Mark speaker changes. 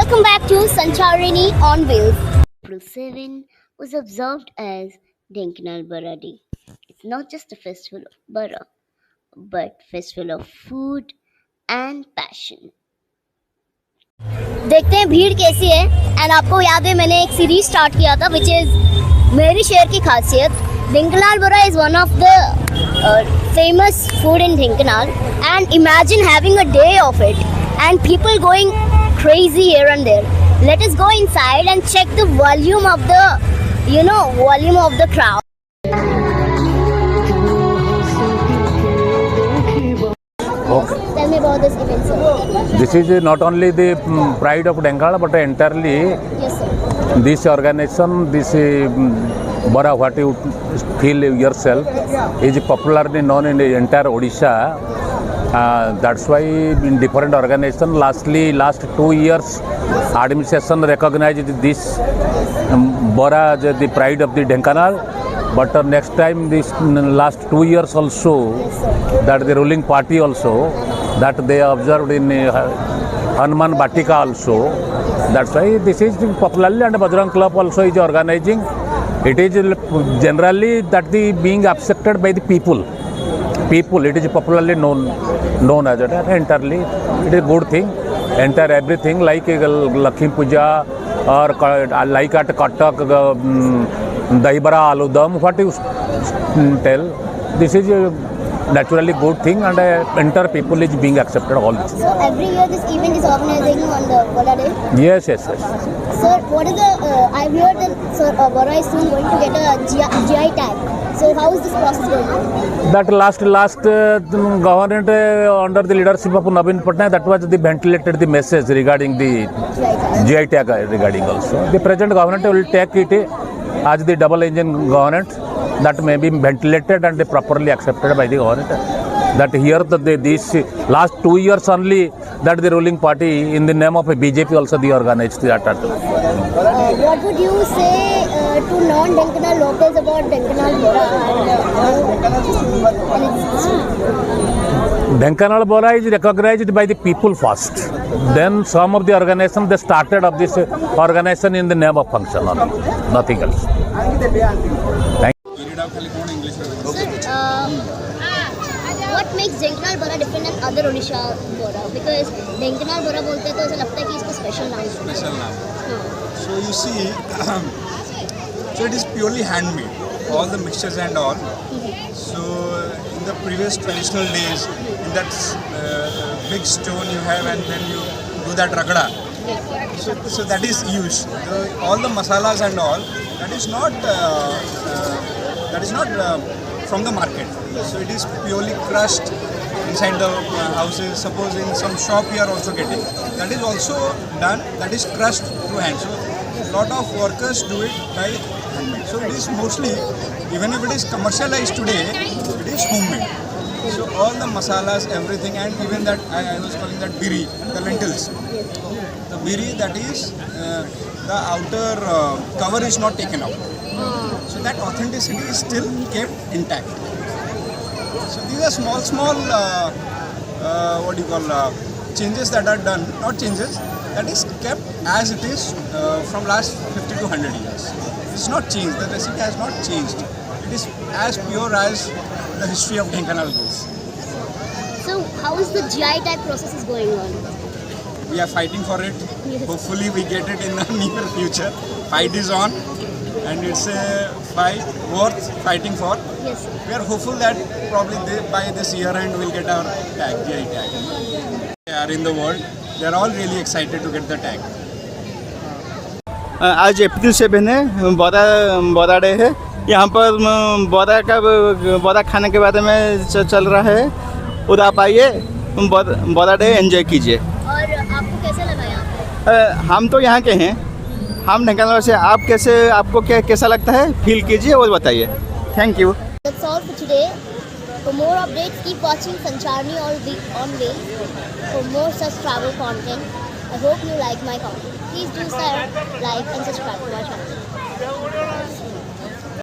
Speaker 1: Welcome back to Sancharini on Wheels. April 7 was observed as Dhenkanal Bara Day. It's not just a festival of Bara, but festival of food and passion. देखते हैं भीड़ कैसी है and आपको याद है मैंने एक सीरीज स्टार्ट किया था विच इज मेरी शहर की खासियत. Dhenkanal Bara is one of the famous food in Dhenkanal, and imagine having a day of it and people going crazy here and there. Let us go inside and check the volume of the crowd.
Speaker 2: Okay.
Speaker 1: Tell me about this event, sir.
Speaker 2: This is not only the pride of Dhenkanal, but entirely
Speaker 1: Yes, sir.
Speaker 2: this organization, this Bara, what you feel yourself, is popularly known in the entire Odisha. That's why in different organizations, last 2 years, administration recognized this Bara as the pride of the Dhenkanal. But next time, this last 2 years also, that the ruling party also, that they observed in Hanuman Batika also. That's why this is popularly, and Bajrang Club also is organizing. It is generally that the being accepted by the people. It is popularly known as it. Entirely, it is a good thing. Entire everything like Lakshmi Puja or like at Katak, Dahibara Aludam, what you tell, this is a naturally good thing, and entire people is being accepted all this.
Speaker 1: So every year this event is organizing on the Bara Day?
Speaker 2: Yes.
Speaker 1: Sir, what is the, I've heard that Bara is soon going to get a GI tag. So how is this process going on?
Speaker 2: That last government under the leadership of Naveen Patnaik, that was the ventilated the message regarding the GI tag regarding also. The present government will take it as the double engine government, that may be ventilated and properly accepted by the government. That here these last 2 years only, that the ruling party in the name of a BJP also they organized that.
Speaker 1: What would you say to non-Dhenkanal locals about Dhenkanal Bara?
Speaker 2: Dhenkanal Bara is recognized by the people first. Then some of the organization, they started of this organization in the name of function only, nothing else. Thank you.
Speaker 1: What makes Dhenkanal Bara different than other Odisha Bara? Because Dhenkanal Bara बोलते हैं तो ऐसा लगता है कि इसको special नाम है.
Speaker 3: Special now. So you see, so it is purely handmade, all the mixtures and all. So in the previous traditional days, in that big stone you have, and then you do that ragda. So that is used. All the masalas and all, that is not from the market. So it is purely crushed inside the houses. Suppose in some shop you are also getting. That is also done, that is crushed through hand. So lot of workers do it by handmade. So it is mostly, even if it is commercialized today, it is homemade. So all the masalas, everything, and even that, I was calling that biri, the lentils. The biri, that is, the outer cover is not taken out. So that authenticity is still kept intact. So these are small changes that are done, not changes, that is kept as it is from last 50 to 100 years. It's not changed, the recipe has not changed. It is as pure as the history of Dhenkanal goes.
Speaker 1: So how is the GI tag process is going on?
Speaker 3: We are fighting for it.
Speaker 1: Yes.
Speaker 3: Hopefully we get it in the near future. Fight is on, and it's a fight worth fighting for.
Speaker 1: Yes, sir.
Speaker 3: We are hopeful that probably by this year end we'll get our tag, GI tag. They are in the world. They are all really excited to get the tag.
Speaker 4: आज April 7 है, बड़ा day है. यहाँ पर बड़ा खाने के बारे में चल रहा है. उधर आप आइए, बड़ा डे एंजॉय कीजिए.
Speaker 1: और आपको कैसा लगा यहाँ पे?
Speaker 4: हम तो यहाँ के हैं, हम ढेंकानाल से. आपको कैसा लगता है, फील कीजिए और बताइए. Thank you.
Speaker 1: That's all for today. For more updates, keep watching Sancharini on Wheels for more such travel content. I hope you like my content. Please do share, like and subscribe to my channel.